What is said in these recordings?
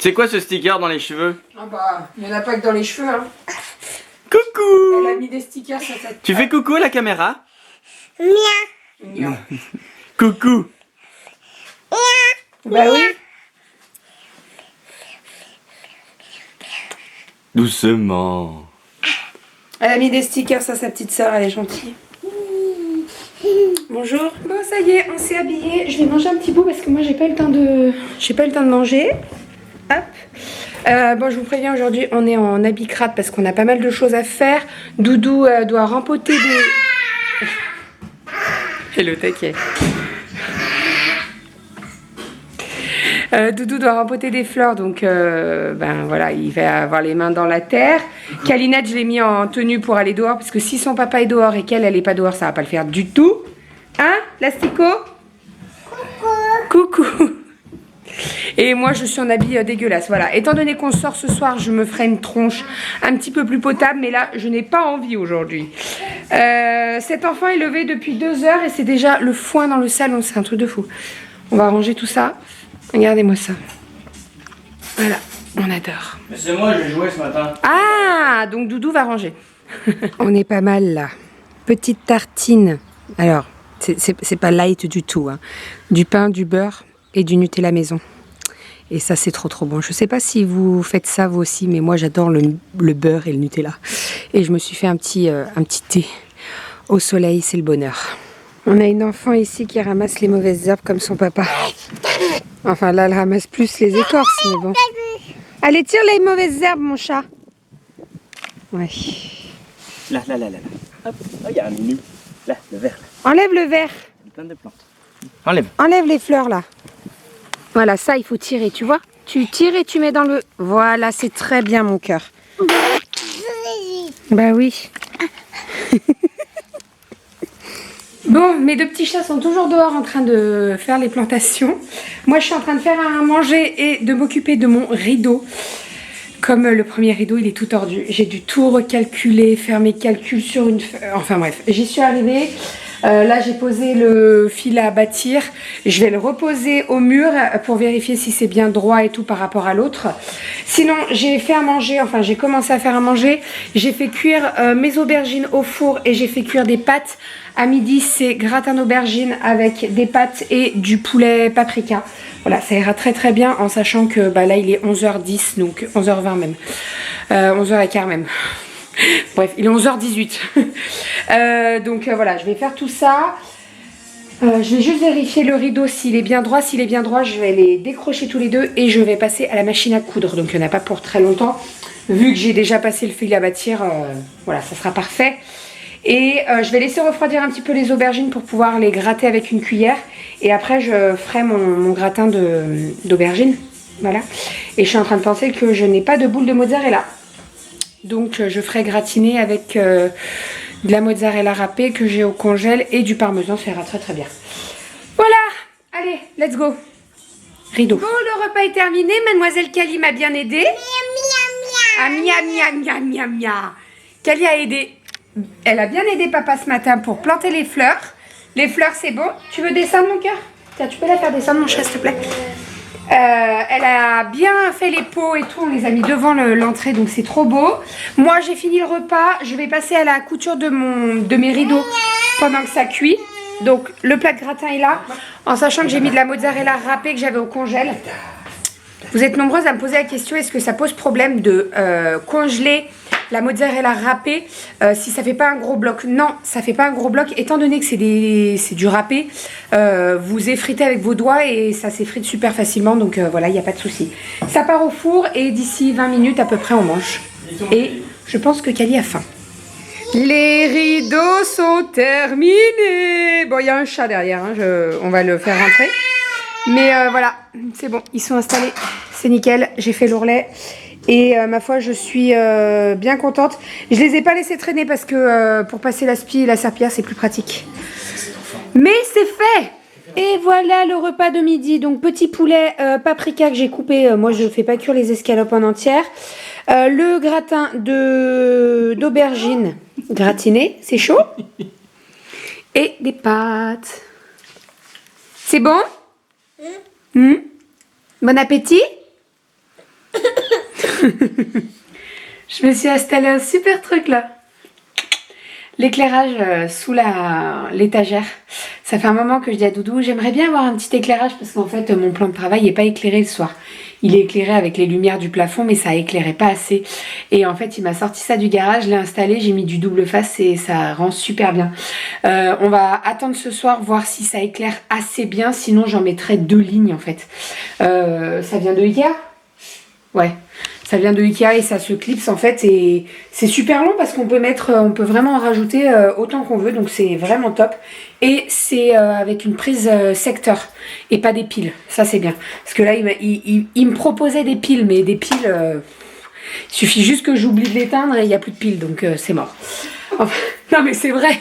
C'est quoi ce sticker dans les cheveux? Ah bah, il n'y en a pas que dans les cheveux, hein. Coucou! Elle a mis des stickers sur sa tête. Tu fais coucou à la caméra? Miaou. Coucou! Bah oui. Doucement. Elle a mis des stickers sur sa petite sœur, elle est gentille. Bonjour. Bon, ça y est, on s'est habillé. Je vais manger un petit bout parce que moi j'ai pas eu le temps de manger. Hop. Bon, je vous préviens, aujourd'hui on est en habit crade parce qu'on a pas mal de choses à faire. Doudou doit rempoter des... Et le taquet. Doudou doit rempoter des fleurs, donc ben voilà, il va avoir les mains dans la terre. Calinette, je l'ai mis en tenue pour aller dehors, parce que si son papa est dehors et qu'elle, elle est pas dehors, ça va pas le faire du tout. Hein, Lastico? Coucou. Coucou. Et moi, je suis en habit dégueulasse, voilà. Étant donné qu'on sort ce soir, je me ferai une tronche un petit peu plus potable, mais là, je n'ai pas envie aujourd'hui. Cet enfant est levé depuis 2 heures et c'est déjà le foin dans le salon, c'est un truc de fou. On va ranger tout ça. Regardez-moi ça. Voilà, on adore. Mais c'est moi, j'ai joué ce matin. Ah, donc Doudou va ranger. On est pas mal là. Petite tartine. Alors, c'est pas light du tout. Hein. Du pain, du beurre et du Nutella maison. Et ça, c'est trop bon. Je sais pas si vous faites ça vous aussi, mais moi j'adore le beurre et le Nutella. Et je me suis fait un petit thé au soleil, c'est le bonheur. On a une enfant ici qui ramasse les mauvaises herbes comme son papa. Enfin là, elle ramasse plus les écorces, mais bon. Allez, tire les mauvaises herbes, mon chat. Ouais. Là. Hop, il y a un menu. Là, le vert. Enlève le verre. Il y a plein de plantes. Enlève. Enlève les fleurs, là. Voilà, ça, il faut tirer, tu vois. Tu tires et tu mets dans le... Voilà, c'est très bien, mon cœur. Bah oui. Bon, mes 2 petits chats sont toujours dehors en train de faire les plantations. Moi, je suis en train de faire à manger et de m'occuper de mon rideau. Comme le premier rideau, il est tout tordu. J'ai dû tout recalculer, faire mes calculs sur une... Enfin bref, j'y suis arrivée. Là, j'ai posé le fil à bâtir. Je vais le reposer au mur pour vérifier si c'est bien droit et tout par rapport à l'autre. Sinon, j'ai fait à manger, enfin j'ai commencé à faire à manger. J'ai fait cuire mes aubergines au four et j'ai fait cuire des pâtes. À midi, c'est gratin d'aubergines avec des pâtes et du poulet paprika. Voilà, ça ira très bien en sachant que bah, là, il est 11h10, donc 11h20 même. 11h15 même. Bref, il est 11h18. Donc voilà, je vais faire tout ça. Je vais juste vérifier le rideau s'il est bien droit. S'il est bien droit, je vais les décrocher tous les deux et je vais passer à la machine à coudre. Donc il n'y en a pas pour très longtemps. Vu que j'ai déjà passé le fil à bâtir, voilà, ça sera parfait. Et je vais laisser refroidir un petit peu les aubergines pour pouvoir les gratter avec une cuillère. Et après, je ferai mon gratin d'aubergines. Voilà. Et je suis en train de penser que je n'ai pas de boule de mozzarella. Donc je ferai gratiner avec de la mozzarella râpée que j'ai au congèle et du parmesan, ça ira très bien. Voilà, allez, let's go. Rideau. Bon, le repas est terminé, mademoiselle Kali m'a bien aidé. Ah, mia. Kali a aidé, elle a bien aidé papa ce matin pour planter les fleurs. Les fleurs, c'est bon. Tu veux descendre, mon cœur? Tiens, tu peux la faire descendre, mon chat, s'il te plaît. Elle a bien fait les pots et tout, on les a mis devant l'entrée, donc c'est trop beau. Moi j'ai fini le repas, je vais passer à la couture de mes rideaux pendant que ça cuit. Donc le plat de gratin est là, en sachant que j'ai mis de la mozzarella râpée que j'avais au congèle. Vous êtes nombreuses à me poser la question, est-ce que ça pose problème de congeler la mozzarella râpée si ça fait pas un gros bloc? Non, ça fait pas un gros bloc, étant donné que c'est du râpé, vous effritez avec vos doigts et ça s'effrite super facilement, donc voilà, il n'y a pas de souci. Ça part au four et d'ici 20 minutes à peu près on mange. Et je pense que Kali a faim. Les rideaux sont terminés. Bon, il y a un chat derrière, hein, on va le faire rentrer. Mais voilà, c'est bon, ils sont installés, c'est nickel, j'ai fait l'ourlet. Et ma foi, je suis bien contente. Je les ai pas laissés traîner parce que pour passer la spie et la serpillière, c'est plus pratique. Mais c'est fait! Et voilà le repas de midi. Donc petit poulet paprika que j'ai coupé. Moi, je fais pas cuire les escalopes en entière. Le gratin d'aubergine gratiné, c'est chaud. Et des pâtes. C'est bon? Bon appétit? Je me suis installé un super truc là. L'éclairage sous l'étagère. Ça fait un moment que je dis à Doudou, j'aimerais bien avoir un petit éclairage parce qu'en fait mon plan de travail n'est pas éclairé le soir. Il est éclairé avec les lumières du plafond mais ça éclairait pas assez. Et en fait il m'a sorti ça du garage, je l'ai installé, j'ai mis du double face et ça rend super bien. On va attendre ce soir voir si ça éclaire assez bien, sinon j'en mettrai 2 lignes en fait. Ça vient de Ikea ? Ouais. Ça vient de Ikea et ça se clipse en fait et c'est super long parce qu'on peut vraiment en rajouter autant qu'on veut, donc c'est vraiment top. Et c'est avec une prise secteur et pas des piles, ça c'est bien. Parce que là il me proposait des piles, mais des piles, il suffit juste que j'oublie de l'éteindre et il n'y a plus de piles, donc c'est mort. Enfin, non mais c'est vrai.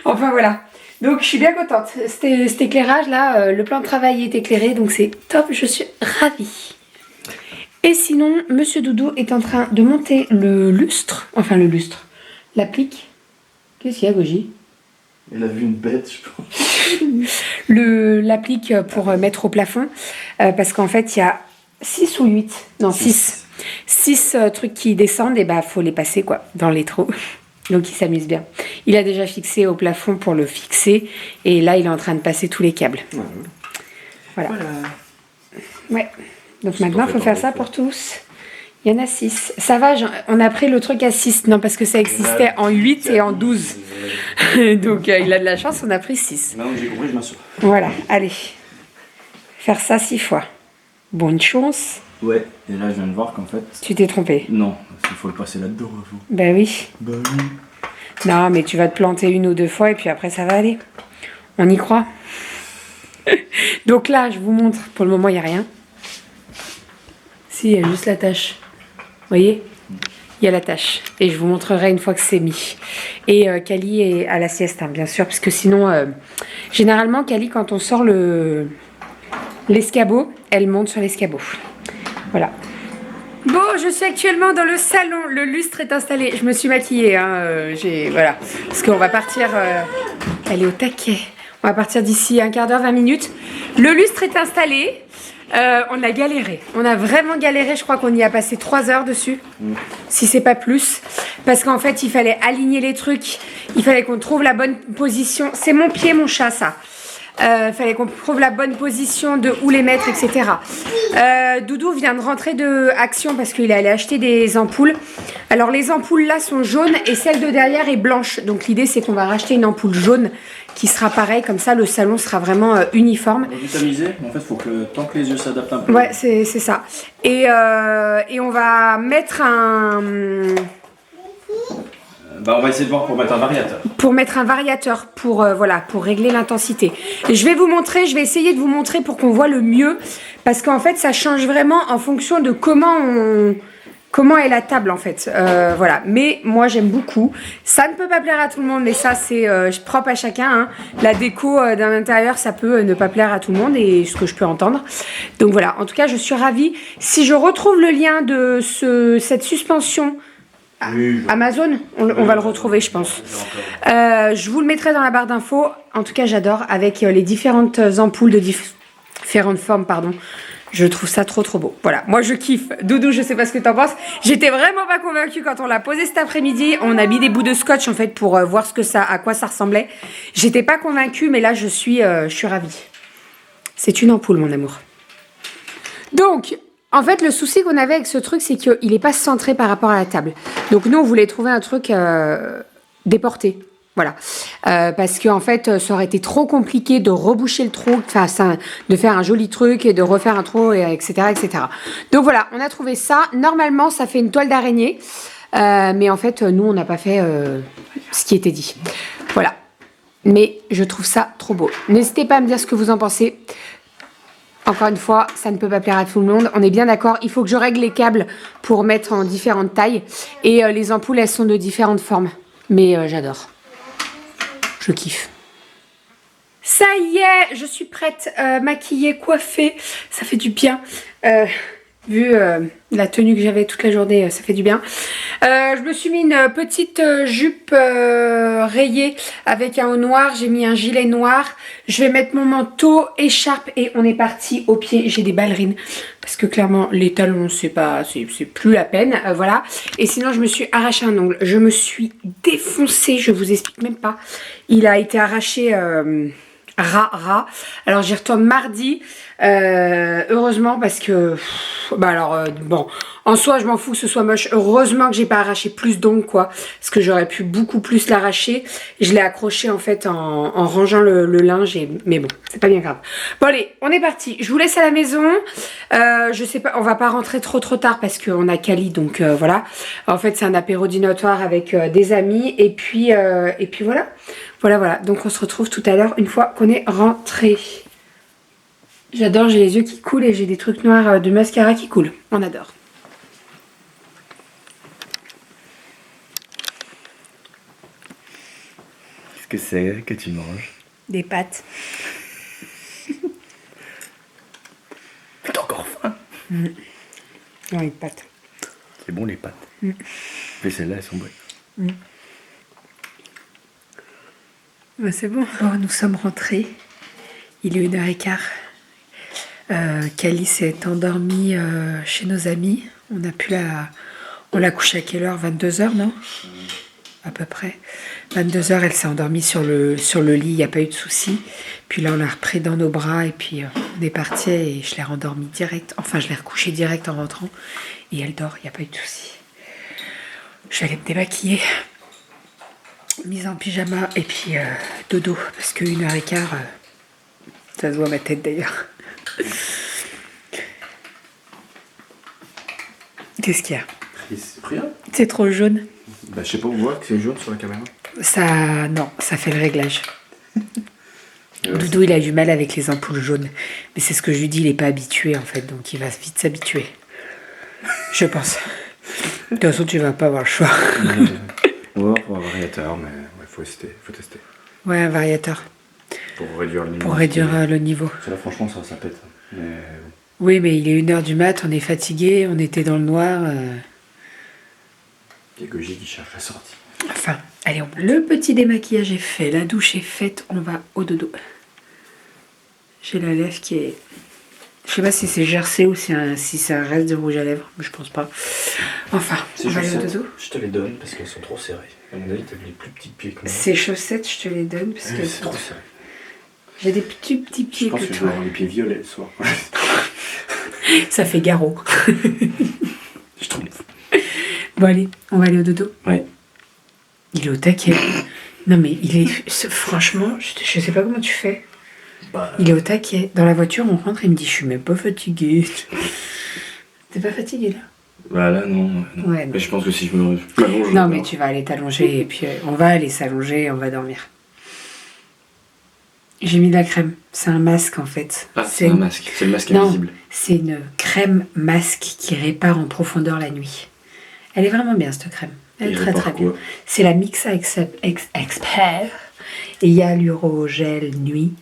Enfin voilà. Donc je suis bien contente. Cet éclairage là, le plan de travail est éclairé, donc c'est top, je suis ravie. Et sinon, Monsieur Doudou est en train de monter le lustre. Enfin, le lustre. L'applique. Qu'est-ce qu'il y a, Goji? Elle a vu une bête, je pense. L'applique pour mettre au plafond. Parce qu'en fait, il y a 6 ou 8. Non, 6. 6 trucs qui descendent et bah, faut les passer, quoi, dans les trous. Donc, il s'amuse bien. Il a déjà fixé au plafond pour le fixer. Et là, il est en train de passer tous les câbles. Voilà. Ouais. Donc maintenant, il faut faire ça pour tous. Il y en a 6. Ça va, on a pris le truc à 6. Non, parce que ça existait en 8 et en 12. Donc il a de la chance, on a pris 6. Maintenant que j'ai compris, je m'assure. Voilà, allez. Faire ça 6 fois. Bonne chance. Ouais, et là je viens de voir qu'en fait... Tu t'es trompé. Non, il faut le passer là-dedans. Ben oui. Bah oui. Non, mais tu vas te planter 1 ou 2 fois et puis après ça va aller. On y croit. Donc là, je vous montre. Pour le moment, il n'y a rien. Si, il y a juste la tâche. Vous voyez? Il y a la tâche. Et je vous montrerai une fois que c'est mis. Et Kali est à la sieste, hein, bien sûr. Parce que sinon, généralement, Kali, quand on sort l'escabeau, elle monte sur l'escabeau. Voilà. Bon, je suis actuellement dans le salon. Le lustre est installé. Je me suis maquillée. Hein, voilà. Parce qu'on va partir... elle est au taquet. On va partir d'ici un quart d'heure, 20 minutes. Le lustre est installé. On a galéré, on a vraiment galéré, je crois qu'on y a passé 3 heures dessus, si c'est pas plus, parce qu'en fait il fallait aligner les trucs, il fallait qu'on trouve la bonne position, c'est mon pied mon chat ça, il fallait qu'on trouve la bonne position de où les mettre, etc. Doudou vient de rentrer de Action parce qu'il est allé acheter des ampoules. Alors les ampoules là sont jaunes et celle de derrière est blanche, donc l'idée c'est qu'on va racheter une ampoule jaune qui sera pareil, comme ça le salon sera vraiment uniforme. On va vitamiser, en fait il faut que tant que les yeux s'adaptent un peu. Ouais, c'est ça. Et on va mettre on va essayer de voir pour mettre un variateur. Pour mettre un variateur, voilà, pour régler l'intensité. Je vais vous montrer, je vais essayer de vous montrer pour qu'on voit le mieux, parce qu'en fait ça change vraiment en fonction de comment est la table en fait. Voilà, mais moi j'aime beaucoup. Ça ne peut pas plaire à tout le monde, mais ça c'est propre à chacun, hein. La déco d'un intérieur, ça peut ne pas plaire à tout le monde, et ce que je peux entendre. Donc voilà, en tout cas je suis ravie. Si je retrouve le lien de cette suspension Amazon, on va le retrouver je pense. Je vous le mettrai dans la barre d'infos. En tout cas j'adore, avec les différentes ampoules de différentes formes, pardon. Je trouve ça trop beau. Voilà, moi je kiffe. Doudou, je sais pas ce que t'en penses. J'étais vraiment pas convaincue quand on l'a posé cet après-midi. On a mis des bouts de scotch en fait pour voir à quoi ça ressemblait. J'étais pas convaincue, mais là je suis ravie. C'est une ampoule, mon amour. Donc, en fait, le souci qu'on avait avec ce truc, c'est qu'il est pas centré par rapport à la table. Donc nous, on voulait trouver un truc déporté. Voilà, parce qu'en fait, ça aurait été trop compliqué de reboucher le trou, de faire un joli truc et de refaire un trou, etc., etc. Donc voilà, on a trouvé ça. Normalement, ça fait une toile d'araignée, mais en fait, nous, on n'a pas fait ce qui était dit. Voilà, mais je trouve ça trop beau. N'hésitez pas à me dire ce que vous en pensez. Encore une fois, ça ne peut pas plaire à tout le monde. On est bien d'accord. Il faut que je règle les câbles pour mettre en différentes tailles. Et les ampoules, elles sont de différentes formes. Mais j'adore. Je kiffe. Ça y est, je suis prête, maquillée, coiffée. Ça fait du bien. Vu la tenue que j'avais toute la journée, ça fait du bien. Je me suis mis une petite jupe rayée avec un haut noir. J'ai mis un gilet noir. Je vais mettre mon manteau, écharpe et on est parti au pied. J'ai des ballerines parce que clairement les talons c'est plus la peine. Voilà. Et sinon je me suis arraché un ongle. Je me suis défoncée. Je vous explique même pas. Il a été arraché. Ras. Alors j'y retourne mardi. Heureusement parce que bon, en soi je m'en fous que ce soit moche. Heureusement que j'ai pas arraché plus d'ongles quoi, parce que j'aurais pu beaucoup plus l'arracher. Je l'ai accroché en fait en rangeant le linge mais bon, c'est pas bien grave. Bon allez, on est parti. Je vous laisse à la maison. Je sais pas, on va pas rentrer trop tard parce qu'on a Cali donc voilà. En fait c'est un apéro dînatoire avec des amis et puis voilà. Voilà, donc on se retrouve tout à l'heure une fois qu'on est rentré. J'adore, j'ai les yeux qui coulent et j'ai des trucs noirs de mascara qui coulent. On adore. Qu'est-ce que c'est que tu manges? Des pâtes. T'as encore faim? Non, les pâtes. C'est bon les pâtes. Mais celles-là, elles sont bonnes. Ben, c'est bon. Bon, nous sommes rentrés. Il est 1h15. Cali s'est endormie chez nos amis. On l'a couchée à quelle heure? 22h, non? À peu près. 22h, elle s'est endormie sur le lit, il n'y a pas eu de souci. Puis là, on l'a repris dans nos bras et puis on est parti et je l'ai rendormie direct. Enfin, je l'ai recouchée direct en rentrant. Et elle dort, il n'y a pas eu de souci. Je vais aller me démaquiller. Mise en pyjama et puis dodo. Parce que 1h15, ça se voit ma tête d'ailleurs. Qu'est-ce qu'il y a? Rien. C'est trop jaune. Bah, je sais pas, on voit que c'est jaune sur la caméra. Non, ça fait le réglage. Doudou, il a du mal avec les ampoules jaunes. Mais c'est ce que je lui dis, il n'est pas habitué en fait. Donc il va vite s'habituer. Je pense. De toute façon, tu vas pas avoir le choix. On va voir pour un variateur, mais il faut tester. Ouais, un variateur. Pour réduire le niveau. Le niveau. Là, franchement, ça pète. Mais... Oui, mais il est 1h du mat, on est fatigué, on était dans le noir. Il y a Gogi qui cherche la sortie. Enfin, allez, le petit démaquillage est fait, la douche est faite, on va au dodo. J'ai la lèvre qui est... Je sais pas si c'est gercé ou si c'est un reste de rouge à lèvres, mais je pense pas. Enfin, on va aller au dodo. Je te les donne parce qu'elles sont trop serrées. À mon avis, t'as les plus petits pieds que moi. Ces chaussettes, je te les donne parce que c'est trop serré. J'ai des petits pieds que toi. Je pense que je vais avoir les pieds violets le soir. Ça fait garrot. Je trouve. Bon allez, on va aller au dodo. Ouais. Il est au taquet. Non mais franchement, je sais pas comment tu fais. Bah, il est au taquet. Dans la voiture, on rentre et il me dit je suis même pas fatigué. T'es pas fatigué là? Bah là non. Ouais, non. Mais je pense que si je me m'allonge. Non mais tu vas aller t'allonger et puis on va aller s'allonger, on va dormir. J'ai mis de la crème. C'est un masque en fait. Ah, c'est un masque. C'est le masque invisible. C'est une crème masque qui répare en profondeur la nuit. Elle est vraiment bien cette crème. Elle est très très bien. C'est la Mixa Expert. Et il y a l'Urogel Nuit.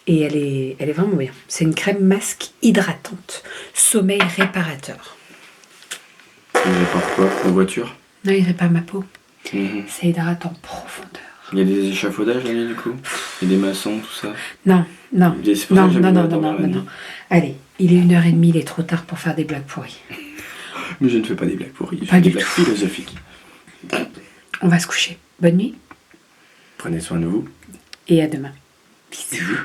Et elle est vraiment bien. C'est une crème masque hydratante. Sommeil réparateur. Il répare quoi? La voiture? Non, il répare ma peau. C'est hydratant en profondeur. Il y a des échafaudages la nuit du coup? Il y a des maçons, tout ça? Non. Non. Non. Allez, il est 1h30, il est trop tard pour faire des blagues pourries. Mais je ne fais pas des blagues pourries, je fais des blagues philosophiques. On va se coucher. Bonne nuit. Prenez soin de vous. Et à demain. Bisous.